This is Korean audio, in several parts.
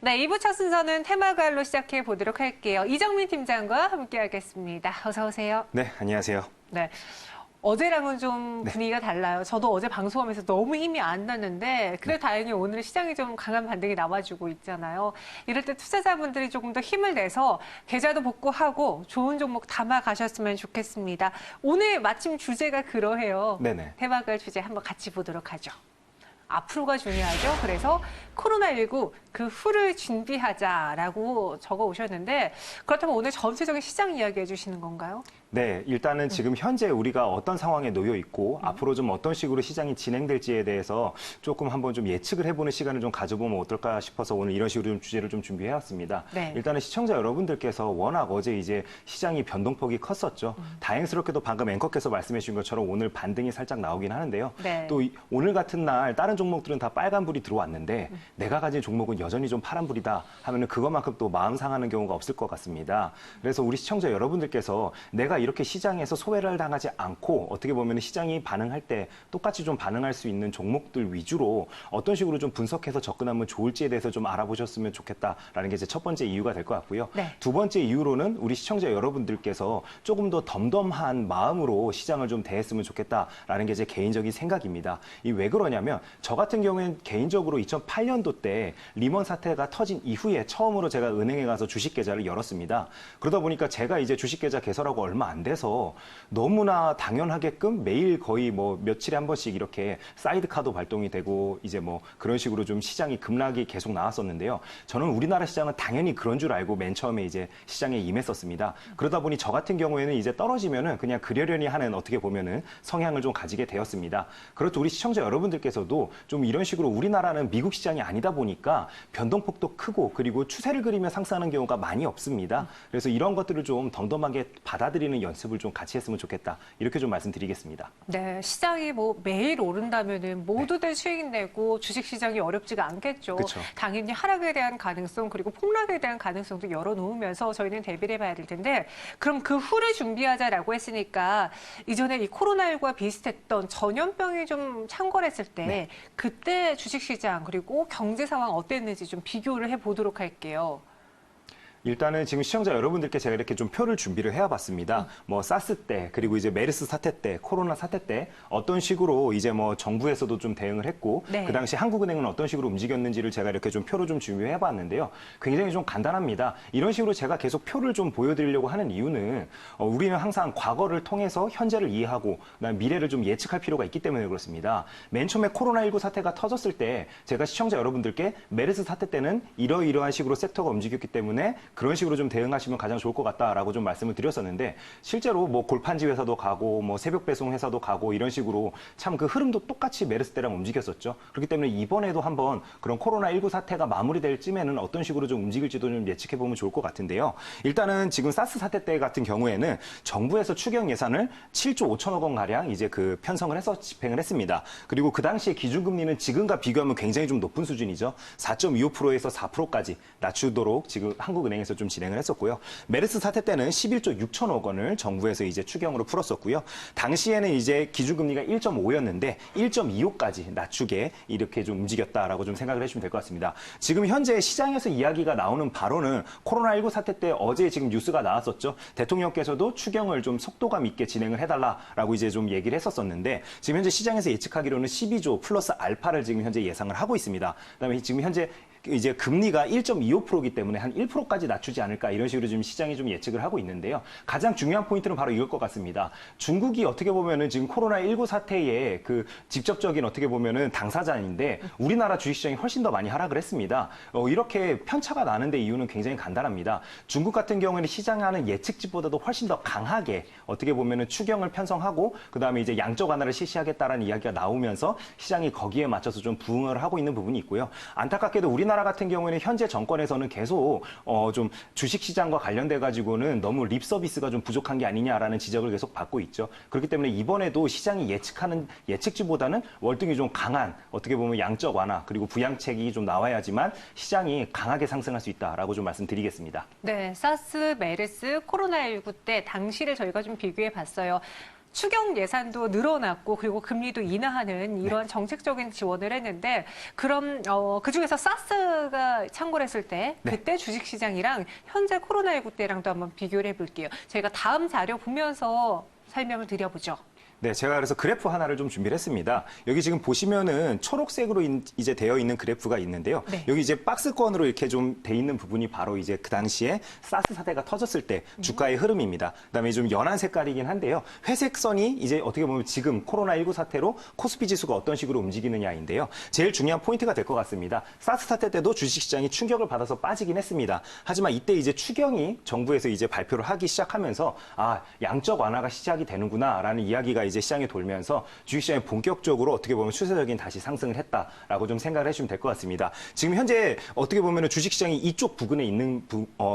네, 2부 첫 순서는 테마가을로 시작해 보도록 할게요. 이정민 팀장과 함께하겠습니다. 어서 오세요. 네, 안녕하세요. 네, 어제랑은 좀 분위기가 달라요. 저도 어제 방송하면서 너무 힘이 안 났는데 그래도 다행히 오늘 시장이 좀 강한 반등이 나와주고 있잖아요. 이럴 때 투자자분들이 조금 더 힘을 내서 계좌도 복구하고 좋은 종목 담아 가셨으면 좋겠습니다. 오늘 마침 주제가 그러해요. 네네. 테마가을 주제 한번 같이 보도록 하죠. 앞으로가 중요하죠. 그래서 코로나19 그 후를 준비하자라고 적어 오셨는데 그렇다면 오늘 전체적인 시장 이야기 해주시는 건가요? 네, 일단은 지금 현재 우리가 어떤 상황에 놓여 있고 앞으로 좀 어떤 식으로 시장이 진행될지에 대해서 조금 한번 좀 예측을 해보는 시간을 좀 가져보면 어떨까 싶어서 오늘 이런 식으로 좀 주제를 좀 준비해왔습니다. 네. 일단은 시청자 여러분들께서 워낙 어제 이제 시장이 변동폭이 컸었죠. 다행스럽게도 방금 앵커께서 말씀해 주신 것처럼 오늘 반등이 살짝 나오긴 하는데요. 네. 또 오늘 같은 날 다른 종목들은 다 빨간불이 들어왔는데 내가 가진 종목은 여전히 좀 파란불이다 하면은 그것만큼 또 마음 상하는 경우가 없을 것 같습니다. 그래서 우리 시청자 여러분들께서 내가 이렇게 시장에서 소외를 당하지 않고 어떻게 보면 시장이 반응할 때 똑같이 좀 반응할 수 있는 종목들 위주로 어떤 식으로 좀 분석해서 접근하면 좋을지에 대해서 좀 알아보셨으면 좋겠다라는 게 제 첫 번째 이유가 될 것 같고요. 네. 두 번째 이유로는 우리 시청자 여러분들께서 조금 더 덤덤한 마음으로 시장을 좀 대했으면 좋겠다라는 게 제 개인적인 생각입니다. 이 왜 그러냐면 저 같은 경우에는 개인적으로 2008년도 때 리먼 사태가 터진 이후에 처음으로 제가 은행에 가서 주식 계좌를 열었습니다. 그러다 보니까 제가 이제 주식 계좌 개설하고 얼마 안 돼서 너무나 당연하게끔 매일 거의 뭐 며칠에 한 번씩 이렇게 사이드카도 발동이 되고 이제 뭐 그런 식으로 좀 시장이 급락이 계속 나왔었는데요. 저는 우리나라 시장은 당연히 그런 줄 알고 맨 처음에 이제 시장에 임했었습니다. 그러다 보니 저 같은 경우에는 이제 떨어지면은 그냥 그러려니 하는 어떻게 보면은 성향을 좀 가지게 되었습니다. 그렇죠. 우리 시청자 여러분들께서도 좀 이런 식으로 우리나라는 미국 시장이 아니다 보니까 변동폭도 크고 그리고 추세를 그리며 상승하는 경우가 많이 없습니다. 그래서 이런 것들을 좀 덤덤하게 받아들이는 연습을 좀 같이 했으면 좋겠다. 이렇게 좀 말씀드리겠습니다. 네, 시장이 뭐 매일 오른다면은 모두들 수익 내고 주식 시장이 어렵지가 않겠죠. 그쵸. 당연히 하락에 대한 가능성 그리고 폭락에 대한 가능성도 열어놓으면서 저희는 대비를 해봐야 될 텐데 그럼 그 후를 준비하자라고 했으니까 이전에 이 코로나19와 비슷했던 전염병이 좀 창궐했을 때 그때 주식 시장 그리고 경제 상황 어땠는지 좀 비교를 해보도록 할게요. 일단은 지금 시청자 여러분들께 제가 이렇게 좀 표를 준비를 해와봤습니다. 뭐 사스 때 그리고 이제 메르스 사태 때 코로나 사태 때 어떤 식으로 이제 뭐 정부에서도 좀 대응을 했고 네. 그 당시 한국은행은 어떤 식으로 움직였는지를 제가 이렇게 좀 표로 좀 준비해봤는데요. 굉장히 좀 간단합니다. 이런 식으로 제가 계속 표를 좀 보여드리려고 하는 이유는 우리는 항상 과거를 통해서 현재를 이해하고 그다음에 미래를 좀 예측할 필요가 있기 때문에 그렇습니다. 맨 처음에 코로나19 사태가 터졌을 때 제가 시청자 여러분들께 메르스 사태 때는 이러이러한 식으로 섹터가 움직였기 때문에 그런 식으로 좀 대응하시면 가장 좋을 것 같다라고 좀 말씀을 드렸었는데 실제로 뭐 골판지 회사도 가고 뭐 새벽 배송 회사도 가고 이런 식으로 참 그 흐름도 똑같이 메르스 때랑 움직였었죠. 그렇기 때문에 이번에도 한번 그런 코로나19 사태가 마무리될 쯤에는 어떤 식으로 좀 움직일지도 좀 예측해 보면 좋을 것 같은데요. 일단은 지금 사스 사태 때 같은 경우에는 정부에서 추경 예산을 7조 5천억 원 가량 이제 그 편성을 해서 집행을 했습니다. 그리고 그 당시에 기준금리는 지금과 비교하면 굉장히 좀 높은 수준이죠. 4.25%에서 4%까지 낮추도록 지금 한국은행에서 좀 진행을 했었고요. 메르스 사태 때는 11조 6천억 원을 정부에서 이제 추경으로 풀었었고요. 당시에는 이제 기준금리가 1.5였는데 1.25까지 낮추게 이렇게 좀 움직였다라고 좀 생각을 해주시면 될 것 같습니다. 지금 현재 시장에서 이야기가 나오는 바로는 코로나19 사태 때 어제 지금 뉴스가 나왔었죠. 대통령께서도 추경을 좀 속도감 있게 진행을 해달라라고 이제 좀 얘기를 했었었는데 지금 현재 시장에서 예측하기로는 12조 플러스 알파를 지금 현재 예상을 하고 있습니다. 그다음에 지금 현재 이제 금리가 1.25%이기 때문에 한 1%까지 낮추지 않을까 이런 식으로 지금 시장이 좀 예측을 하고 있는데요. 가장 중요한 포인트는 바로 이걸 것 같습니다. 중국이 어떻게 보면은 지금 코로나19 사태에 그 직접적인 어떻게 보면은 당사자인데 우리나라 주식시장이 훨씬 더 많이 하락을 했습니다. 이렇게 편차가 나는데 이유는 굉장히 간단합니다. 중국 같은 경우에는 시장하는 예측치보다도 훨씬 더 강하게 어떻게 보면은 추경을 편성하고 그다음에 이제 양적 완화를 실시하겠다라는 이야기가 나오면서 시장이 거기에 맞춰서 좀 부응을 하고 있는 부분이 있고요. 안타깝게도 우리나라 같은 경우에는 현재 정권에서는 계속 좀 주식시장과 관련돼 가지고는 너무 립 서비스가 좀 부족한 게 아니냐라는 지적을 계속 받고 있죠. 그렇기 때문에 이번에도 시장이 예측하는 예측치보다는 월등히 좀 강한 어떻게 보면 양적 완화 그리고 부양책이 좀 나와야지만 시장이 강하게 상승할 수 있다라고 좀 말씀드리겠습니다. 네, 사스, 메르스, 코로나19 때 당시를 저희가 좀 비교해 봤어요. 추경 예산도 늘어났고 그리고 금리도 인하하는 이러한 정책적인 지원을 했는데 그럼 그중에서 사스가 창궐했을 때 그때 주식시장이랑 현재 코로나19 때랑도 한번 비교를 해볼게요. 저희가 다음 자료 보면서 설명을 드려보죠. 네, 제가 그래서 그래프 하나를 좀 준비를 했습니다. 여기 지금 보시면은 초록색으로 이제 되어 있는 그래프가 있는데요. 네. 여기 이제 박스권으로 이렇게 좀 돼 있는 부분이 바로 이제 그 당시에 사스 사태가 터졌을 때 주가의 흐름입니다. 그다음에 좀 연한 색깔이긴 한데요. 회색 선이 이제 어떻게 보면 지금 코로나19 사태로 코스피 지수가 어떤 식으로 움직이느냐인데요. 제일 중요한 포인트가 될 것 같습니다. 사스 사태 때도 주식시장이 충격을 받아서 빠지긴 했습니다. 하지만 이때 이제 추경이 정부에서 이제 발표를 하기 시작하면서 양적 완화가 시작이 되는구나라는 이야기가 이제 시장에 돌면서 주식시장이 본격적으로 어떻게 보면 추세적인 다시 상승을 했다라고 좀 생각을 해주시면 될 것 같습니다. 지금 현재 어떻게 보면 주식시장이 이쪽 부근에 있는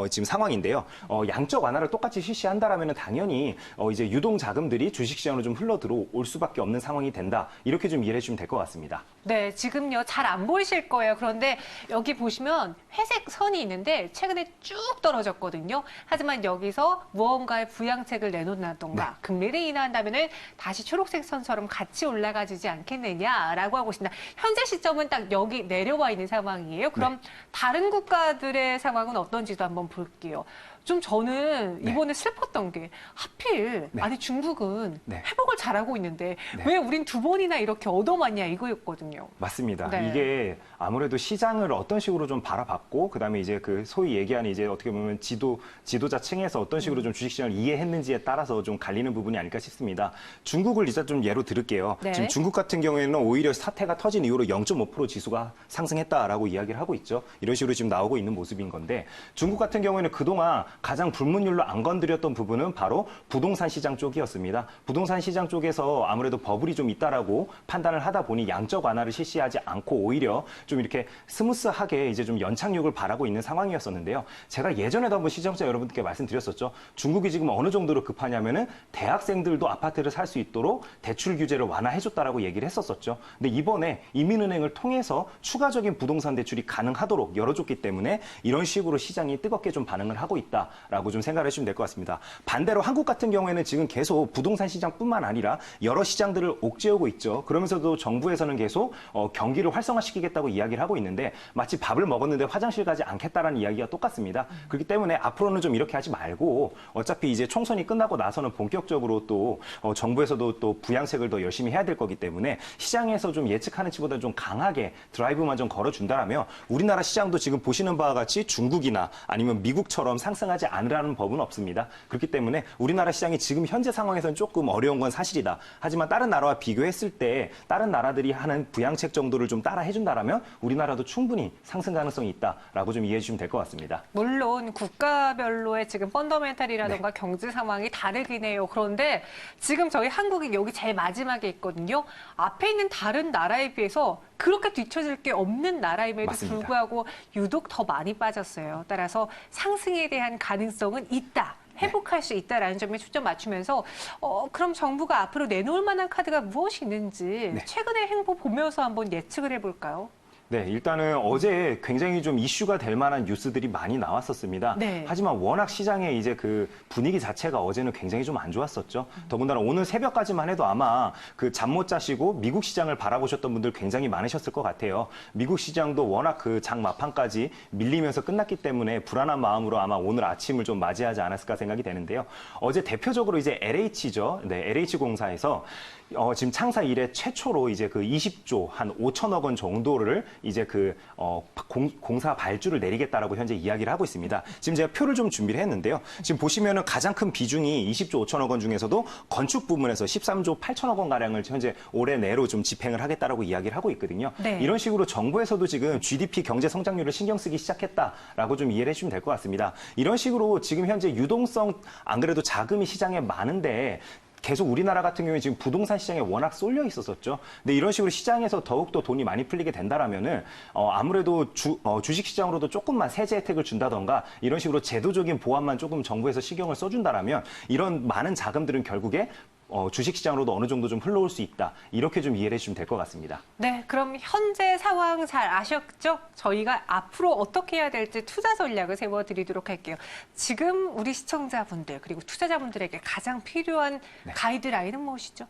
지금 상황인데요. 양적 완화를 똑같이 실시한다라면 당연히 이제 유동 자금들이 주식시장으로 좀 흘러 들어올 수밖에 없는 상황이 된다. 이렇게 좀 이해해 주시면 될 것 같습니다. 네, 지금요 잘 안 보이실 거예요. 그런데 여기 보시면 회색 선이 있는데 최근에 쭉 떨어졌거든요. 하지만 여기서 무언가의 부양책을 내놓는다던가 금리를 인하한다면은 다시 초록색 선처럼 같이 올라가지지 않겠느냐라고 하고 있습니다. 현재 시점은 딱 여기 내려와 있는 상황이에요. 그럼 다른 국가들의 상황은 어떤지도 한번 볼게요. 좀 저는 이번에 슬펐던 게 하필 아니 중국은 회복을 잘하고 있는데 왜 우린 두 번이나 이렇게 얻어맞냐 이거였거든요. 맞습니다. 네. 이게 아무래도 시장을 어떤 식으로 좀 바라봤고 그다음에 이제 그 소위 얘기하는 이제 어떻게 보면 지도자층에서 어떤 식으로 좀 주식시장을 이해했는지에 따라서 좀 갈리는 부분이 아닐까 싶습니다. 중국을 일단 좀 예로 들을게요. 네. 지금 중국 같은 경우에는 오히려 사태가 터진 이후로 0.5% 지수가 상승했다라고 이야기를 하고 있죠. 이런 식으로 지금 나오고 있는 모습인 건데 중국 같은 경우에는 그동안 가장 불문율로 안 건드렸던 부분은 바로 부동산 시장 쪽이었습니다. 부동산 시장 쪽에서 아무래도 버블이 좀 있다라고 판단을 하다 보니 양적 완화를 실시하지 않고 오히려 좀 이렇게 스무스하게 이제 좀 연착륙을 바라고 있는 상황이었었는데요. 제가 예전에도 한번 시청자 여러분들께 말씀드렸었죠. 중국이 지금 어느 정도로 급하냐면은 대학생들도 아파트를 살 수 있도록 대출 규제를 완화해줬다라고 얘기를 했었었죠. 근데 이번에 이민은행을 통해서 추가적인 부동산 대출이 가능하도록 열어줬기 때문에 이런 식으로 시장이 뜨겁게 좀 반응을 하고 있다라고 좀 생각을 해주시면 될 것 같습니다. 반대로 한국 같은 경우에는 지금 계속 부동산 시장뿐만 아니라 여러 시장들을 옥죄우고 있죠. 그러면서도 정부에서는 계속 경기를 활성화시키겠다고 이야기를 하고 있는데 마치 밥을 먹었는데 화장실 가지 않겠다라는 이야기가 똑같습니다. 그렇기 때문에 앞으로는 좀 이렇게 하지 말고 어차피 이제 총선이 끝나고 나서는 본격적으로 또 정부에서도 또 부양책을 더 열심히 해야 될 거기 때문에 시장에서 좀 예측하는 치보다 좀 강하게 드라이브만 좀 걸어준다라면 우리나라 시장도 지금 보시는 바와 같이 중국이나 아니면 미국처럼 상승하지 않으라는 법은 없습니다. 그렇기 때문에 우리나라 시장이 지금 현재 상황에서는 조금 어려운 건 사실이다. 하지만 다른 나라와 비교했을 때 다른 나라들이 하는 부양책 정도를 좀 따라 해준다라면 우리나라도 충분히 상승 가능성이 있다라고 좀 이해해 주시면 될 것 같습니다. 물론 국가별로의 지금 펀더멘탈이라던가 경제 상황이 다르긴 해요. 그런데 지금 저희 한국이 여기 제일 마지막에 있거든요. 앞에 있는 다른 나라에 비해서 그렇게 뒤처질 게 없는 나라임에도 맞습니다. 불구하고 유독 더 많이 빠졌어요. 따라서 상승에 대한 가능성은 있다. 회복할 수 있다라는 점에 초점 맞추면서 그럼 정부가 앞으로 내놓을 만한 카드가 무엇이 있는지 최근의 행보 보면서 한번 예측을 해볼까요? 네, 일단은 어제 굉장히 좀 이슈가 될 만한 뉴스들이 많이 나왔었습니다. 네. 하지만 워낙 시장의 이제 그 분위기 자체가 어제는 굉장히 좀 안 좋았었죠. 더군다나 오늘 새벽까지만 해도 아마 그 잠 못 자시고 미국 시장을 바라보셨던 분들 굉장히 많으셨을 것 같아요. 미국 시장도 워낙 그 장 막판까지 밀리면서 끝났기 때문에 불안한 마음으로 아마 오늘 아침을 좀 맞이하지 않았을까 생각이 되는데요. 어제 대표적으로 이제 LH죠. 네, LH공사에서 지금 창사 이래 최초로 이제 그 20조 한 5천억 원 정도를 이제 그 공사 발주를 내리겠다라고 현재 이야기를 하고 있습니다. 지금 제가 표를 좀 준비를 했는데요. 지금 보시면은 가장 큰 비중이 20조 5천억 원 중에서도 건축 부문에서 13조 8천억 원 가량을 현재 올해 내로 좀 집행을 하겠다라고 이야기를 하고 있거든요. 네. 이런 식으로 정부에서도 지금 GDP 경제 성장률을 신경 쓰기 시작했다라고 좀 이해를 해주시면 될 것 같습니다. 이런 식으로 지금 현재 유동성 안 그래도 자금이 시장에 많은데 계속 우리나라 같은 경우에 지금 부동산 시장에 워낙 쏠려 있었었죠. 근데 이런 식으로 시장에서 더욱더 돈이 많이 풀리게 된다라면은 아무래도 주식 시장으로도 조금만 세제 혜택을 준다던가 이런 식으로 제도적인 보완만 조금 정부에서 신경을 써준다라면 이런 많은 자금들은 결국에 주식시장으로도 어느 정도 좀 흘러올 수 있다. 이렇게 좀 이해를 해주시면 될 것 같습니다. 네, 그럼 현재 상황 잘 아셨죠? 저희가 앞으로 어떻게 해야 될지 투자 전략을 세워드리도록 할게요. 지금 우리 시청자분들 그리고 투자자분들에게 가장 필요한 가이드라인은 무엇이죠?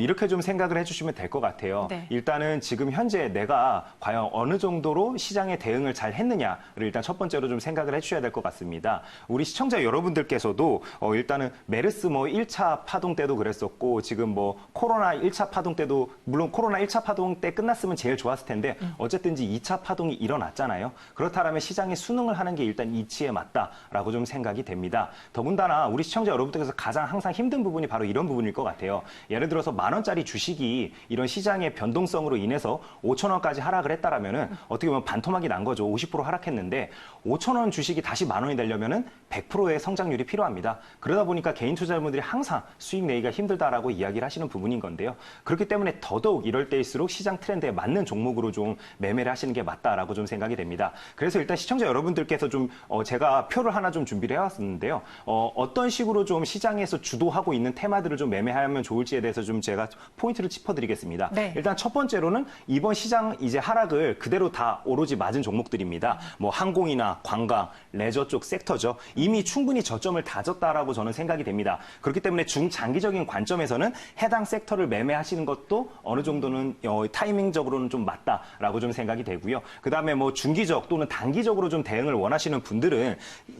이렇게 좀 생각을 해주시면 될 것 같아요. 네. 일단은 지금 현재 내가 과연 어느 정도로 시장에 대응을 잘 했느냐를 일단 첫 번째로 좀 생각을 해주셔야 될 것 같습니다. 우리 시청자 여러분들께서도 일단은 메르스 1차 파동 때도 그랬었고 지금 코로나 1차 파동 때도 물론 코로나 1차 파동 때 끝났으면 제일 좋았을 텐데 어쨌든지 2차 파동이 일어났잖아요. 그렇다면 시장이 순응을 하는 게 일단 이치에 맞다라고 좀 생각이 됩니다. 더군다나 우리 시청자 여러분들께서 가장 항상 힘든 부분이 바로 이런 부분일 것 같아요. 예를 들어서 10,000원짜리 주식이 이런 시장의 변동성으로 인해서 5,000원까지 하락을 했다라면은 어떻게 보면 반토막이 난 거죠. 50% 하락했는데 5,000원 주식이 다시 10,000원이 되려면은 100%의 성장률이 필요합니다. 그러다 보니까 개인 투자자분들이 항상 수익 내기가 힘들다라고 이야기를 하시는 부분인 건데요. 그렇기 때문에 더더욱 이럴 때일수록 시장 트렌드에 맞는 종목으로 좀 매매를 하시는 게 맞다라고 좀 생각이 됩니다. 그래서 일단 시청자 여러분들께서 좀 제가 표를 하나 좀 준비를 해왔었는데요. 어떤 식으로 좀 시장에서 주도하고 있는 테마들을 좀 매매하면 좋을지에 대해서 좀 제가 포인트를 짚어드리겠습니다. 네. 일단 첫 번째로는 이번 시장 이제 하락을 그대로 다 오로지 맞은 종목들입니다. 항공이나 관광, 레저 쪽 섹터죠. 이미 충분히 저점을 다졌다라고 저는 생각이 됩니다. 그렇기 때문에 중장기적인 관점에서는 해당 섹터를 매매하시는 것도 어느 정도는 타이밍적으로는 좀 맞다라고 좀 생각이 되고요. 그다음에 중기적 또는 단기적으로 좀 대응을 원하시는 분들은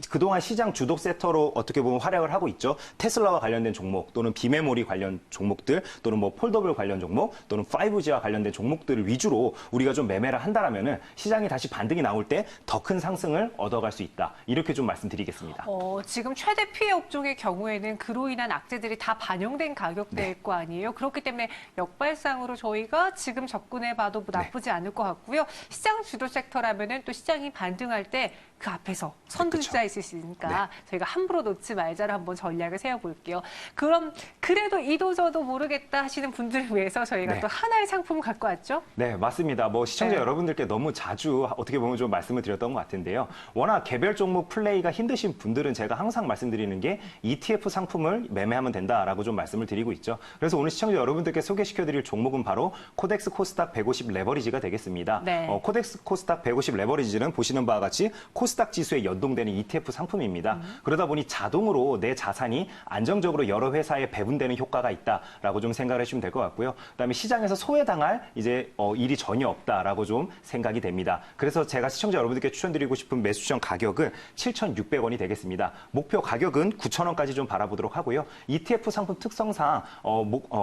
그동안 시장 주독 섹터로 어떻게 보면 활약을 하고 있죠. 테슬라와 관련된 종목 또는 비메모리 관련 종목들 또는 폴더블 관련 종목 또는 5G와 관련된 종목들을 위주로 우리가 좀 매매를 한다라면은 시장이 다시 반등이 나올 때 더 큰 상승을 얻어갈 수 있다. 이렇게 좀 말씀드리겠습니다. 지금 최대 피해 업종의 경우에는 그로 인한 악재들이 다 반영된 가격대일 네. 거 아니에요. 그렇기 때문에 역발상으로 저희가 지금 접근해봐도 나쁘지 않을 것 같고요. 시장 주도 섹터라면은 또 시장이 반등할 때 그 앞에서 선두주자 있을 수 있으니까 저희가 함부로 놓지 말자로 한번 전략을 세워볼게요. 그럼 그래도 이도저도 모르겠다 하시는 분들을 위해서 저희가 또 하나의 상품을 갖고 왔죠? 네, 맞습니다. 시청자 여러분들께 너무 자주 어떻게 보면 좀 말씀을 드렸던 것 같은데요. 워낙 개별 종목 플레이가 힘드신 분들은 제가 항상 말씀드리는 게 ETF 상품을 매매하면 된다라고 좀 말씀을 드리고 있죠. 그래서 오늘 시청자 여러분들께 소개시켜드릴 종목은 바로 코덱스 코스닥 150 레버리지가 되겠습니다. 네. 코덱스 코스닥 150 레버리지는 보시는 바와 같이 코스닥 지수에 연동되는 ETF 상품입니다. 그러다 보니 자동으로 내 자산이 안정적으로 여러 회사에 배분되는 효과가 있다라고 좀 생각을 해주시면 될 것 같고요. 그다음에 시장에서 소외당할 일이 전혀 없다라고 좀 생각이 됩니다. 그래서 제가 시청자 여러분들께 추천드리고 싶은 매수 추천 가격은 7,600원이 되겠습니다. 목표 가격은 9,000원까지 좀 바라보도록 하고요. ETF 상품 특성상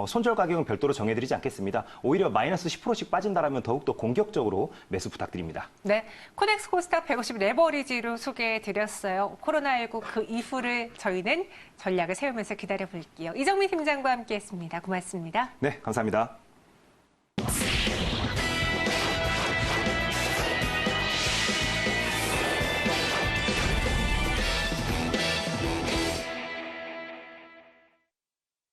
손절 가격은 별도로 정해드리지 않겠습니다. 오히려 마이너스 10%씩 빠진다라면 더욱더 공격적으로 매수 부탁드립니다. 네, 코덱스 코스닥 150 레버리지로 소개해드렸어요. 코로나19 그 이후를 저희는 전략을 세우면서 기다려볼게요. 이정민 팀장과 함께했습니다. 고맙습니다. 네, 감사합니다.